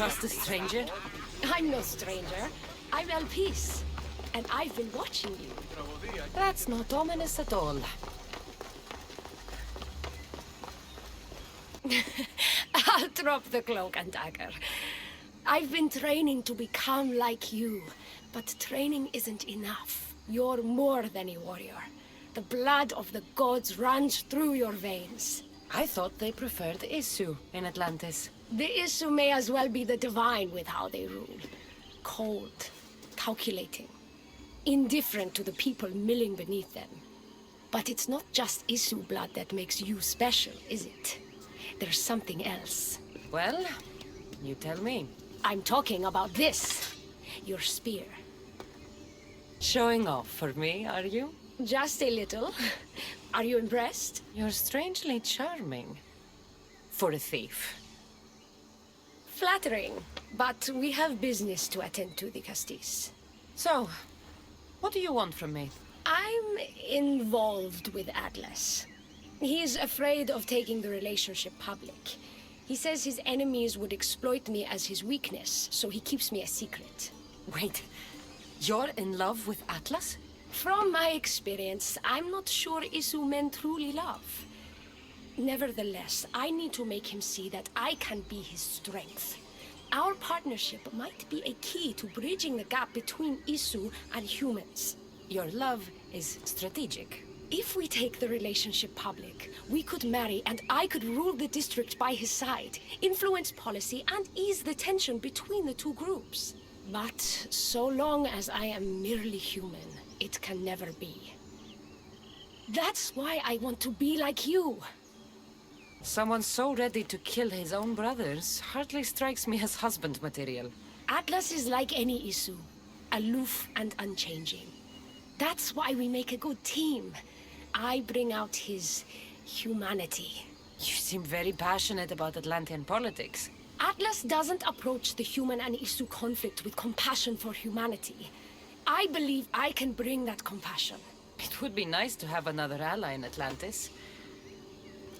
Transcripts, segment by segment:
trust a stranger? I'm no stranger. I'm Elpis. And I've been watching you. That's not ominous at all. I'll drop the cloak and dagger. I've been training to become like you, but training isn't enough. You're more than a warrior. The blood of the gods runs through your veins. I thought they preferred Isu in Atlantis. The Isu may as well be the divine with how they rule. Cold, calculating, indifferent to the people milling beneath them. But it's not just Isu blood that makes you special, is it? There's something else. Well, you tell me. I'm talking about this. Your spear. Showing off for me, are you? Just a little. Are you impressed? You're strangely charming. For a thief. Flattering. But we have business to attend to, the Castis. So, what do you want from me? I'm involved with Atlas. He's afraid of taking the relationship public. He says his enemies would exploit me as his weakness, so he keeps me a secret. Wait, you're in love with Atlas? From my experience, I'm not sure Isu men truly love. Nevertheless, I need to make him see that I can be his strength. Our partnership might be a key to bridging the gap between Isu and humans. Your love is strategic. If we take the relationship public, we could marry and I could rule the district by his side, influence policy and ease the tension between the two groups. But so long as I am merely human, it can never be. That's why I want to be like you. Someone so ready to kill his own brothers hardly strikes me as husband material. Atlas is like any Isu, aloof and unchanging. That's why we make a good team. I bring out his humanity. You seem very passionate about Atlantean politics. Atlas doesn't approach the human and Isu conflict with compassion for humanity. I believe I can bring that compassion. It would be nice to have another ally in Atlantis.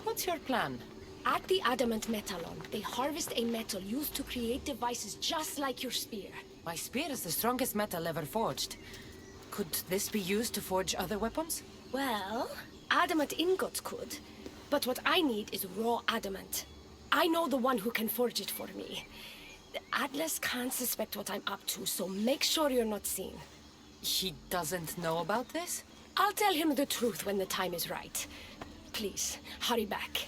What's your plan? At the Adamant Metallon, they harvest a metal used to create devices just like your spear. My spear is the strongest metal ever forged. Could this be used to forge other weapons? Well, adamant ingots could. But what I need is raw adamant. I know the one who can forge it for me. Atlas can't suspect what I'm up to, so make sure you're not seen. He doesn't know about this? I'll tell him the truth when the time is right. Please, hurry back.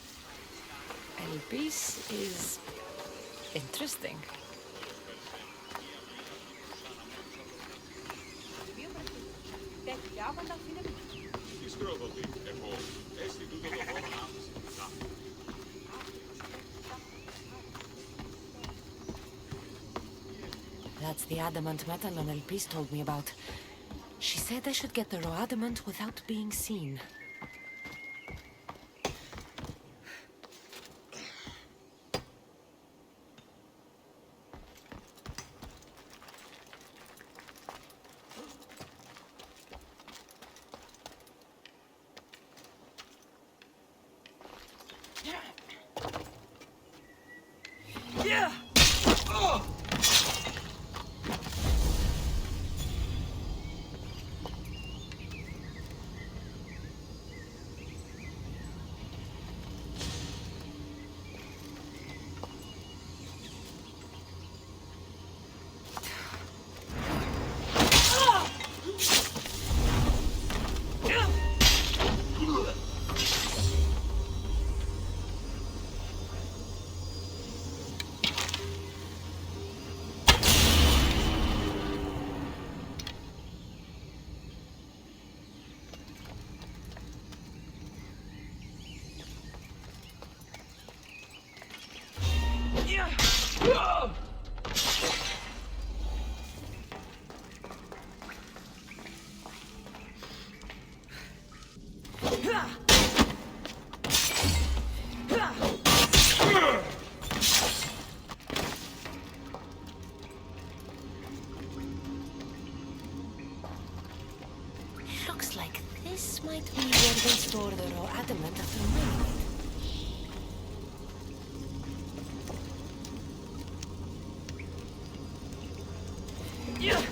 Elpis is interesting. That's the adamant metal Elpis told me about. She said I should get the raw adamant without being seen. Looks like this might be where they store the raw adamant after mining it. Atlas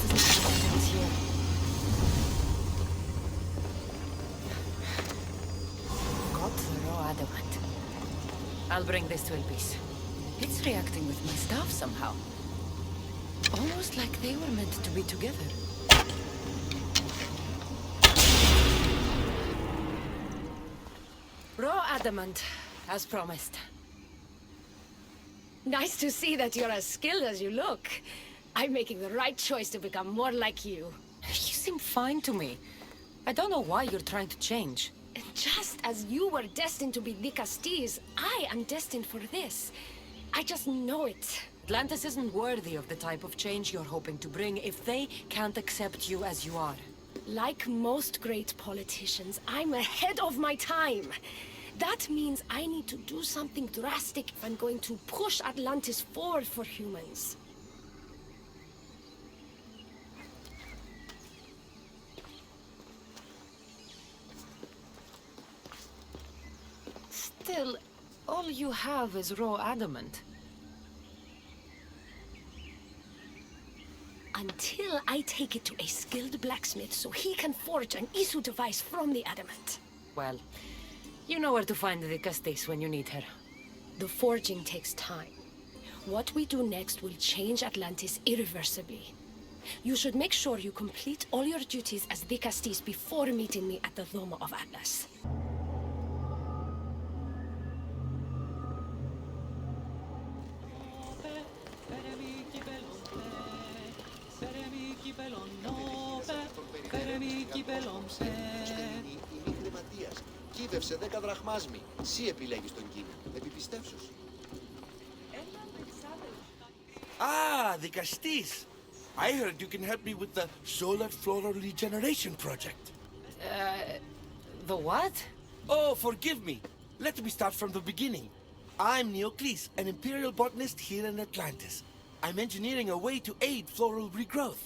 doesn't have items here. Got the raw adamant. I'll bring this to Elpis. It's reacting with my staff somehow. Almost like they were meant to be together. Raw adamant, as promised. Nice to see that you're as skilled as you look. I'm making the right choice to become more like you. You seem fine to me. I don't know why you're trying to change. Just as you were destined to be the Castilles, I am destined for this. I just know it. Atlantis isn't worthy of the type of change you're hoping to bring if they can't accept you as you are. Like most great politicians, I'm ahead of my time. That means I need to do something drastic if I'm going to push Atlantis forward for humans. Still, all you have is raw adamant. Until I take it to a skilled blacksmith so he can forge an Isu device from the adamant. Well, you know where to find the Castis when you need her. The forging takes time. What we do next will change Atlantis irreversibly. You should make sure you complete all your duties as the Castis before meeting me at the Dome of Atlas. Κύβευσε 10 δραχμάσμι. Συ επιλέγεις τον κίνη. Επιπιστεύσους. Ah, the Castis. I heard you can help me with the solar floral regeneration project. The what? Oh, forgive me. Let me start from the beginning. I'm Neocles, an imperial botanist here in Atlantis. I'm engineering a way to aid floral regrowth.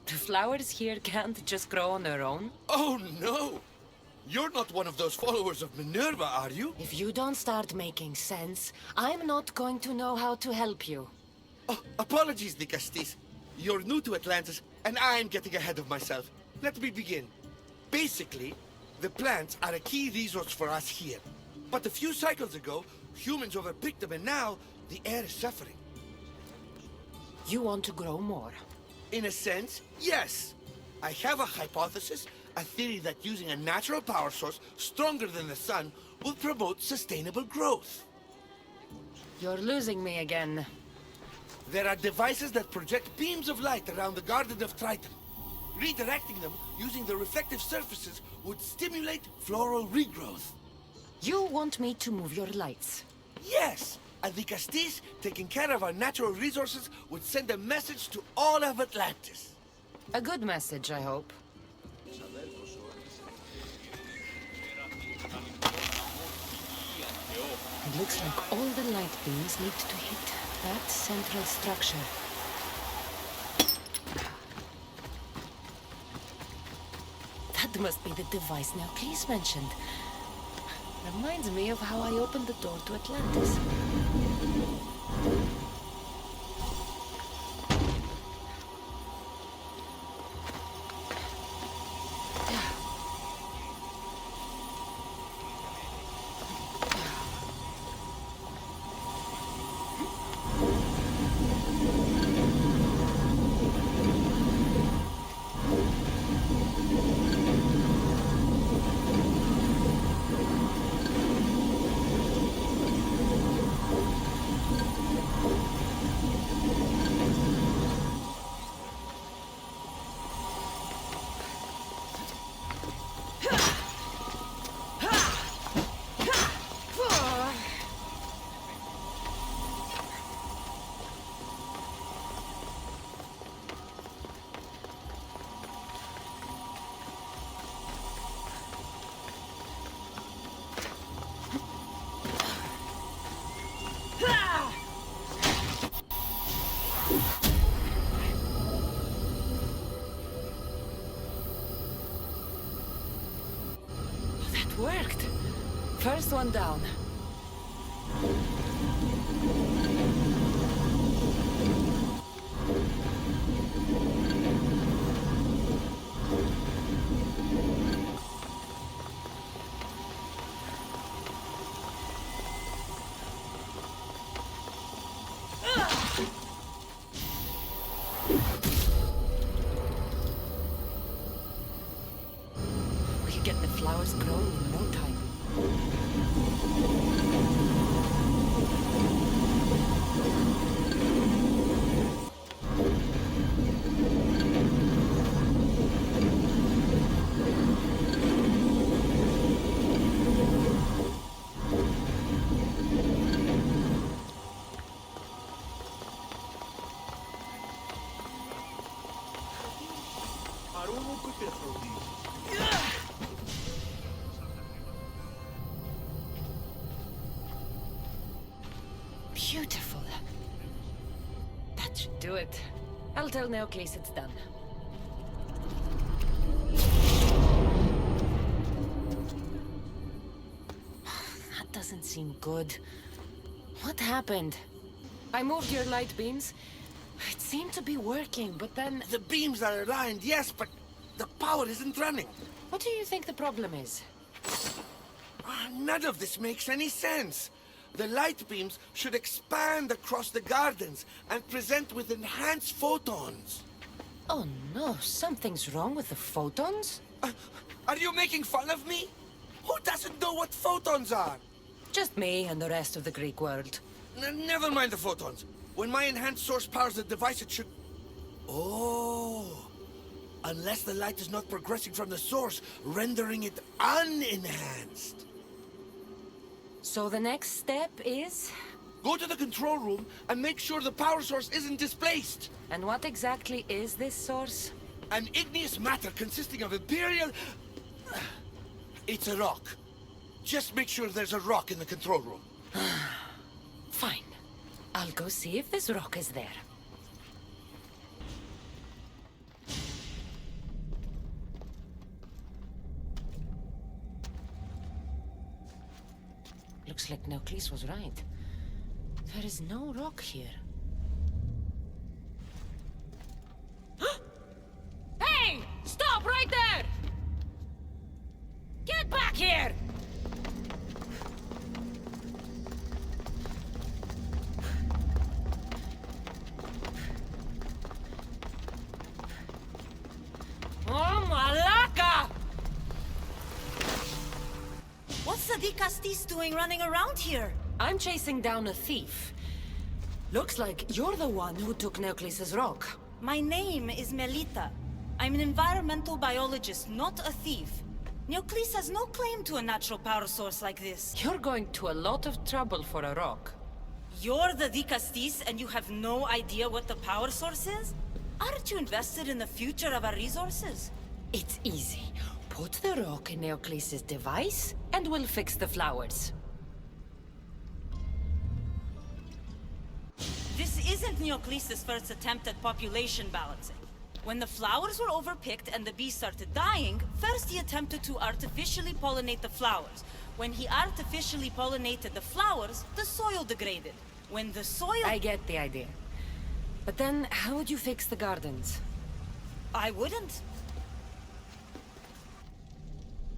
The flowers here can't just grow on their own? Oh, no! You're not one of those followers of Minerva, are you? If you don't start making sense, I'm not going to know how to help you. Oh, apologies, the Castis. You're new to Atlantis, and I'm getting ahead of myself. Let me begin. Basically, the plants are a key resource for us here. But a few cycles ago, humans overpicked them, and now the air is suffering. You want to grow more? In a sense, yes. I have a hypothesis, a theory that using a natural power source stronger than the sun will promote sustainable growth. You're losing me again. There are devices that project beams of light around the Garden of Triton. Redirecting them using the reflective surfaces would stimulate floral regrowth. You want me to move your lights? Yes! And the Castis, taking care of our natural resources, would send a message to all of Atlantis. A good message, I hope. It looks like all the light beams need to hit that central structure. That must be the device Neocles mentioned. Reminds me of how I opened the door to Atlantis. Worked. First one down. Beautiful. That should do it. I'll tell Neocles it's done. That doesn't seem good. What happened? I moved your light beams. It seemed to be working, but then... The beams are aligned, yes, but the power isn't running. What do you think the problem is? None of this makes any sense. The light beams should expand across the gardens and present with enhanced photons. Oh no, something's wrong with the photons? Are you making fun of me? Who doesn't know what photons are? Just me and the rest of the Greek world. Never mind the photons. When my enhanced source powers the device, it should... Oh! Unless the light is not progressing from the source, rendering it unenhanced. So the next step is... Go to the control room and make sure the power source isn't displaced. And what exactly is this source? An igneous matter consisting of Imperial... It's a rock. Just make sure there's a rock in the control room. Fine. I'll go see if this rock is there. Looks like Neocles was right. There is no rock here. Hey! Stop right there! Get back here! Oh, Malaka! What's the Dikastis doing running around here? I'm chasing down a thief. Looks like you're the one who took Neocles' rock. My name is Melita. I'm an environmental biologist, not a thief. Neocles has no claim to a natural power source like this. You're going to a lot of trouble for a rock. You're the Dikastis and you have no idea what the power source is? Aren't you invested in the future of our resources? It's easy. Put the rock in Neocles' device, and we'll fix the flowers. This isn't Neocles' first attempt at population balancing. When the flowers were overpicked and the bees started dying, first he attempted to artificially pollinate the flowers. When he artificially pollinated the flowers, the soil degraded. When the soil... I get the idea. But then, how would you fix the gardens? I wouldn't.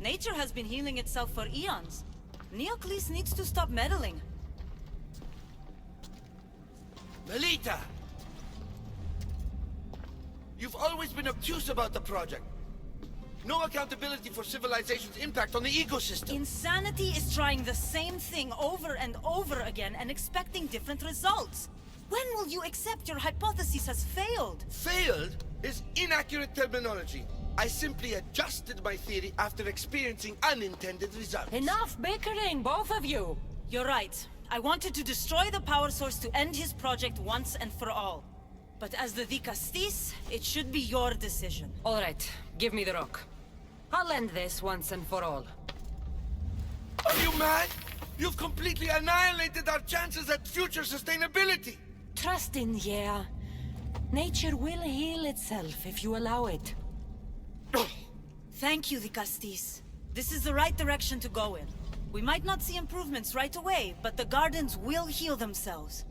Nature has been healing itself for eons. Neocles needs to stop meddling. Melita! You've always been obtuse about the project. No accountability for civilization's impact on the ecosystem. Insanity is trying the same thing over and over again and expecting different results. When will you accept your hypothesis has failed? Failed is inaccurate terminology. I simply adjusted my theory after experiencing unintended results. Enough bickering, both of you! You're right. I wanted to destroy the power source to end his project once and for all. But as the Dikastis, it should be your decision. All right, give me the rock. I'll end this once and for all. Are you mad? You've completely annihilated our chances at future sustainability! Trust in yeah. Nature will heal itself if you allow it. Thank you, Dikastis. This is the right direction to go in. We might not see improvements right away, but the gardens will heal themselves.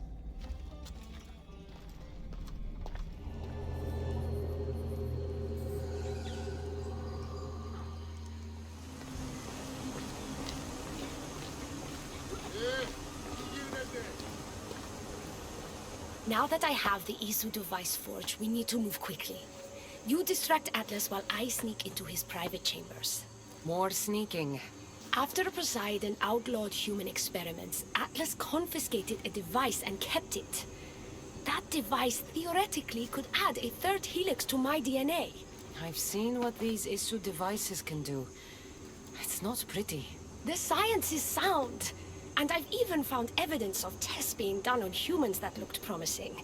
Now that I have the Isu device forged, we need to move quickly. You distract Atlas while I sneak into his private chambers. More sneaking. After Poseidon outlawed human experiments, Atlas confiscated a device and kept it. That device theoretically could add a third helix to my DNA. I've seen what these Isu devices can do. It's not pretty. The science is sound. And I've even found evidence of tests being done on humans that looked promising.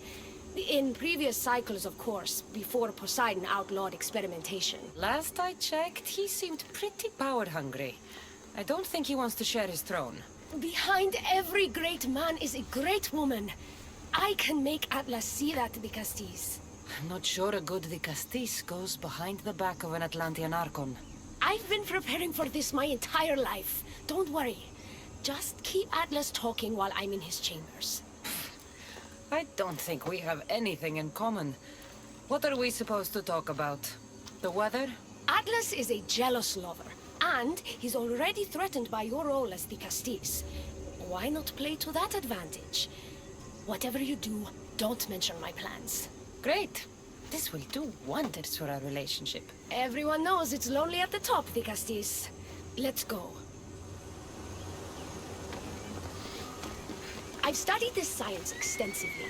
In previous cycles, of course, before Poseidon outlawed experimentation. Last I checked, he seemed pretty power-hungry. I don't think he wants to share his throne. Behind every great man is a great woman. I can make Atlas see that, the Castis. I'm not sure a good de Castis goes behind the back of an Atlantean Archon. I've been preparing for this my entire life. Don't worry. Just keep Atlas talking while I'm in his chambers. I don't think we have anything in common. What are we supposed to talk about? The weather? Atlas is a jealous lover, and he's already threatened by your role as the Castis. Why not play to that advantage? Whatever you do, don't mention my plans. Great. This will do wonders for our relationship. Everyone knows it's lonely at the top, the Castis. Let's go. I've studied this science extensively.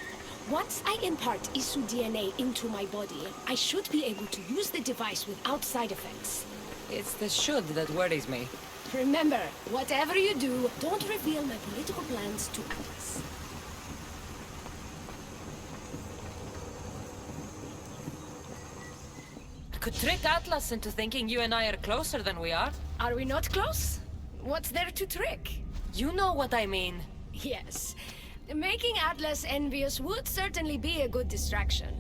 Once I impart Isu DNA into my body, I should be able to use the device without side effects. It's the should that worries me. Remember, whatever you do, don't reveal my political plans to Atlas. I could trick Atlas into thinking you and I are closer than we are. Are we not close? What's there to trick? You know what I mean. Yes. Making Atlas envious would certainly be a good distraction.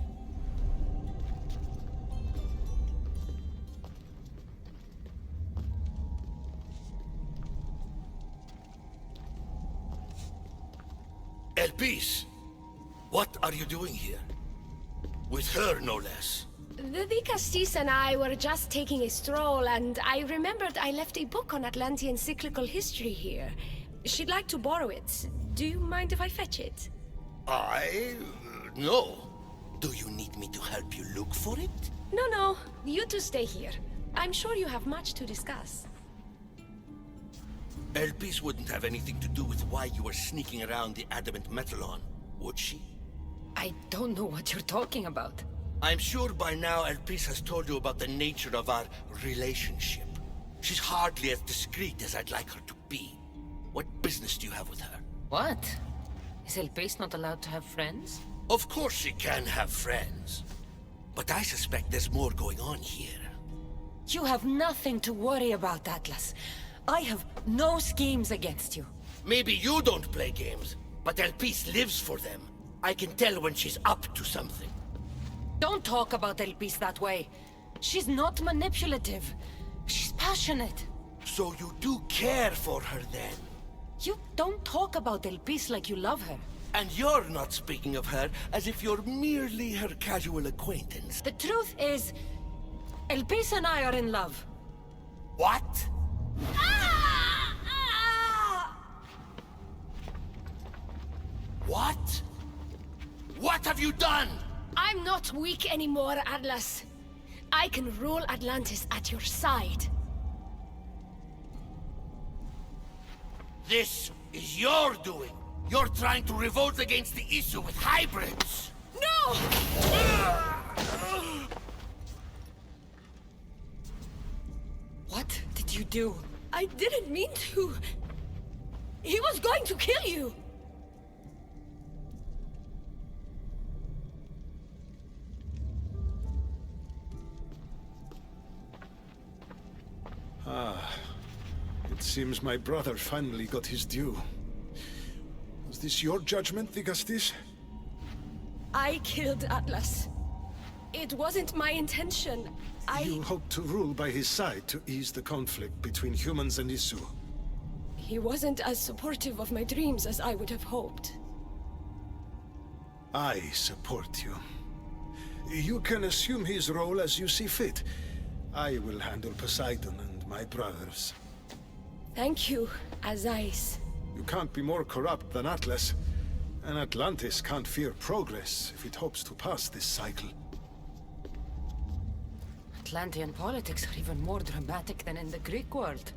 Elpis, what are you doing here? With her, no less. The Castis and I were just taking a stroll, and I remembered I left a book on Atlantean cyclical history here. She'd like to borrow it. Do you mind if I fetch it? No. Do you need me to help you look for it? No. You two stay here. I'm sure you have much to discuss. Elpis wouldn't have anything to do with why you were sneaking around the adamant Metallon, would she? I don't know what you're talking about. I'm sure by now Elpis has told you about the nature of our relationship. She's hardly as discreet as I'd like her to be. What business do you have with her? What? Is Elpis not allowed to have friends? Of course she can have friends. But I suspect there's more going on here. You have nothing to worry about, Atlas. I have no schemes against you. Maybe you don't play games, but Elpis lives for them. I can tell when she's up to something. Don't talk about Elpis that way. She's not manipulative. She's passionate. So you do care for her then? You don't talk about Elpis like you love her. And you're not speaking of her as if you're merely her casual acquaintance. The truth is, Elpis and I are in love. What? What? What have you done? I'm not weak anymore, Atlas. I can rule Atlantis at your side. This is your doing. You're trying to revolt against the issue with hybrids. No! What did you do? I didn't mean to. He was going to kill you. It seems my brother finally got his due. Was this your judgment, the Castis? I killed Atlas. It wasn't my intention. You hoped to rule by his side to ease the conflict between humans and Isu. He wasn't as supportive of my dreams as I would have hoped. I support you. You can assume his role as you see fit. I will handle Poseidon and my brothers. Thank you, Azais. You can't be more corrupt than Atlas. And Atlantis can't fear progress if it hopes to pass this cycle. Atlantean politics are even more dramatic than in the Greek world.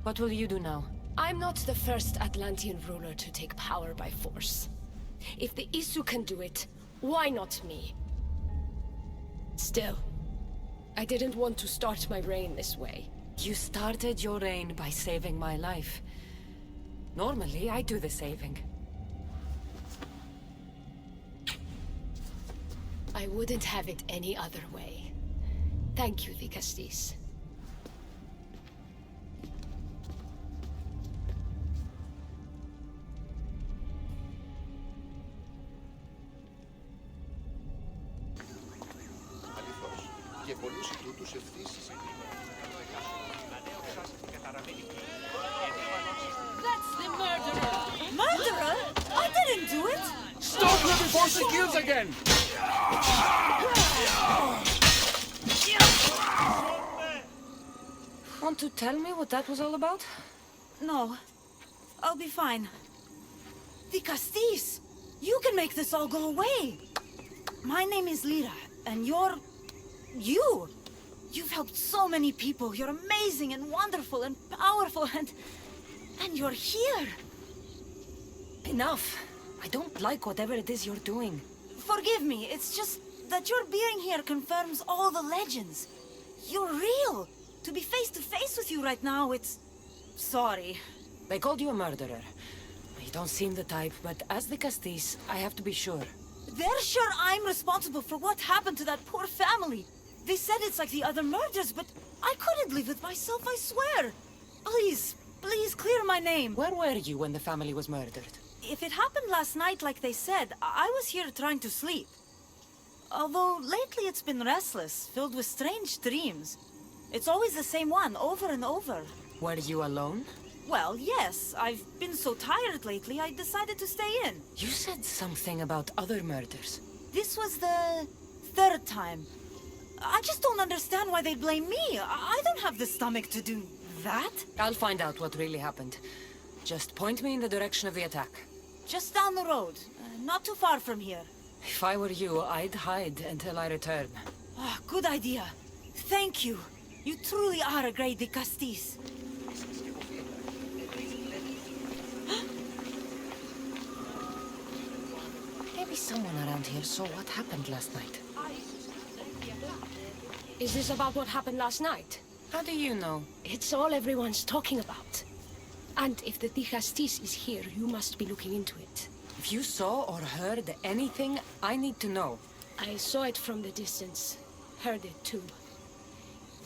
What will you do now? I'm not the first Atlantean ruler to take power by force. If the Isu can do it, why not me? Still, I didn't want to start my reign this way. You started your reign by saving my life. Normally, I do the saving. I wouldn't have it any other way. Thank you, the Castis. πολλούς τούτους ευθύς That's the murderer! Murderer? I didn't do it! Stop her before she kills again! Want to tell me what that was all about? No. I'll be fine. The Castis! You can make this all go away! My name is Lyra, and you're... you! You've helped so many people. You're amazing and wonderful and powerful and you're here! Enough. I don't like whatever it is you're doing. Forgive me, it's just that your being here confirms all the legends. You're real! To be face to face with you right now, it's... sorry. They called you a murderer. You don't seem the type, but as the Castis, I have to be sure. They're sure I'm responsible for what happened to that poor family. They said it's like the other murders, but I couldn't live with myself, I swear. Please, please clear my name. Where were you when the family was murdered? If it happened last night like they said, I was here trying to sleep. Although lately it's been restless, filled with strange dreams. It's always the same one, over and over. Were you alone? Well, yes. I've been so tired lately, I decided to stay in. You said something about other murders. This was the third time. I just don't understand why they blame me. I don't have the stomach to do that. I'll find out what really happened. Just point me in the direction of the attack. Just down the road, not too far from here. If I were you, I'd hide until I return. Oh, good idea. Thank you. You truly are a great Castis. Maybe someone around here saw what happened last night. Is this about what happened last night? How do you know? It's all everyone's talking about. And if the Castis is here, you must be looking into it. If you saw or heard anything, I need to know. I saw it from the distance. Heard it too.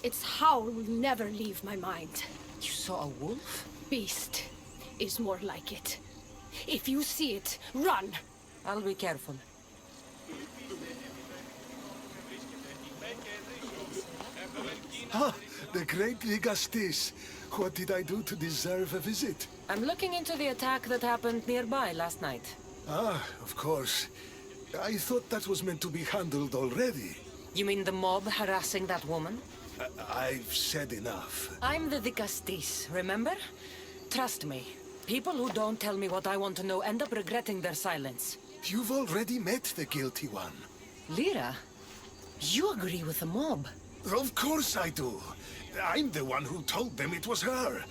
Its howl will never leave my mind. You saw a wolf? Beast is more like it. If you see it, run! I'll be careful. Ah, the great Ligastis. What did I do to deserve a visit? I'm looking into the attack that happened nearby last night. Ah, of course. I thought that was meant to be handled already. You mean the mob harassing that woman? I've said enough. I'm the Castis, remember? Trust me. People who don't tell me what I want to know end up regretting their silence. You've already met the guilty one. Lyra, you agree with the mob. Of course I do. I'm the one who told them it was her.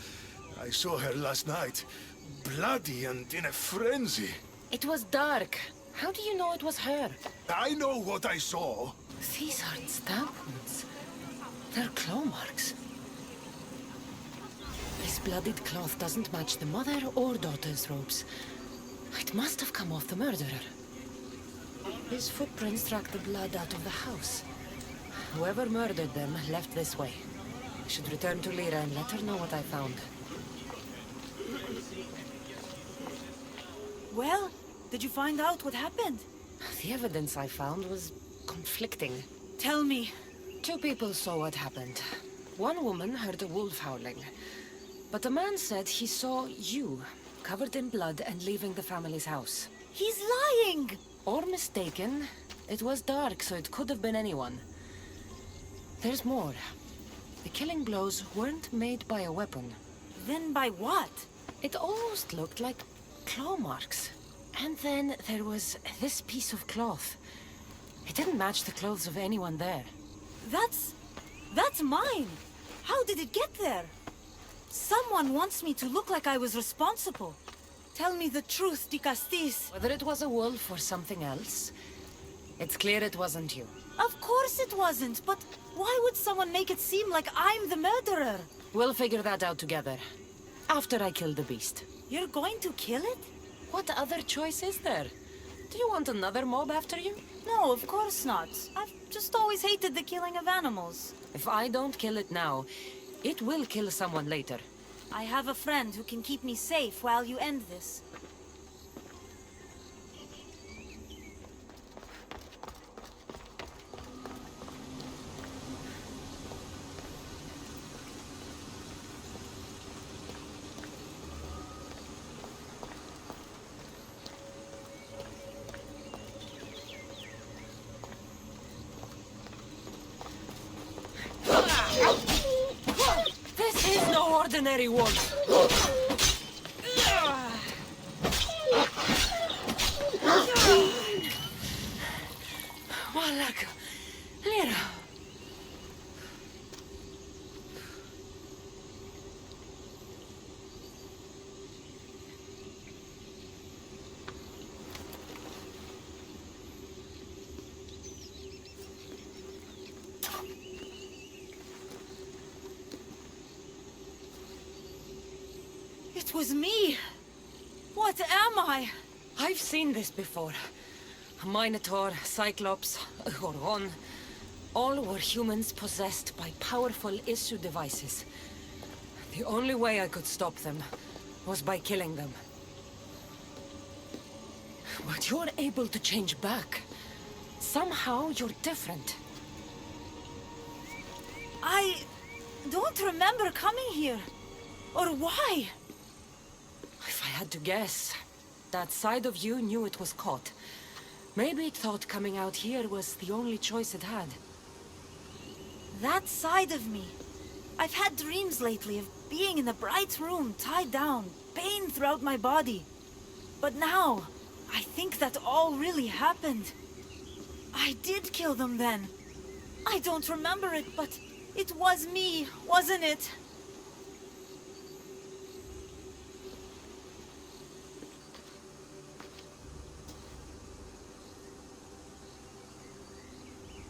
I saw her last night, bloody and in a frenzy. It was dark. How do you know it was her? I know what I saw. These aren't stab wounds. They're claw marks. This bloodied cloth doesn't match the mother or daughter's robes. It must have come off the murderer. His footprints track the blood out of the house. Whoever murdered them left this way. I should return to Lyra and let her know what I found. Well, did you find out what happened? The evidence I found was conflicting. Tell me. 2 people saw what happened. One woman heard a wolf howling. But a man said he saw you, covered in blood and leaving the family's house. He's lying! Or mistaken. It was dark, so it could have been anyone. There's more. The killing blows weren't made by a weapon. Then by what? It almost looked like claw marks. And then there was this piece of cloth. It didn't match the clothes of anyone there. That's mine! How did it get there? Someone wants me to look like I was responsible. Tell me the truth, Castis. Whether it was a wolf or something else, it's clear it wasn't you. Of course it wasn't, but why would someone make it seem like I'm the murderer? We'll figure that out together. After I kill the beast. You're going to kill it? What other choice is there? Do you want another mob after you? No, of course not. I've just always hated the killing of animals. If I don't kill it now, it will kill someone later. I have a friend who can keep me safe while you end this. mercenary wolf! Walak, Lira. It was me! What am I? I've seen this before. A Minotaur, Cyclops, a Gorgon. All were humans possessed by powerful issue devices. The only way I could stop them was by killing them. But you're able to change back. Somehow you're different. I don't remember coming here. Or why? If I had to guess, that side of you knew it was caught. Maybe it thought coming out here was the only choice it had. That side of me. I've had dreams lately of being in a bright room, tied down, pain throughout my body. But now, I think that all really happened. I did kill them then. I don't remember it, but it was me, wasn't it?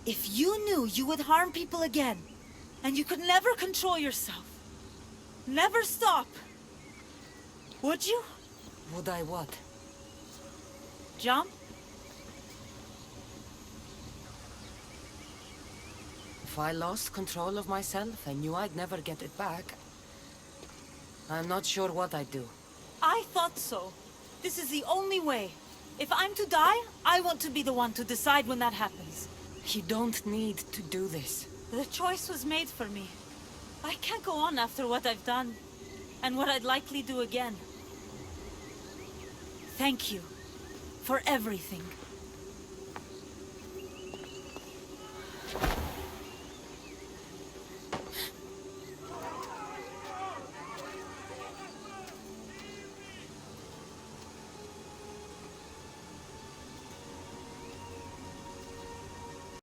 If you knew you would harm people again, and you could never control yourself, never stop, would you? Would I what? Jump? If I lost control of myself, I knew I'd never get it back. I'm not sure what I'd do. I thought so. This is the only way. If I'm to die, I want to be the one to decide when that happens. You don't need to do this. The choice was made for me. I can't go on after what I've done, and what I'd likely do again. Thank you for everything.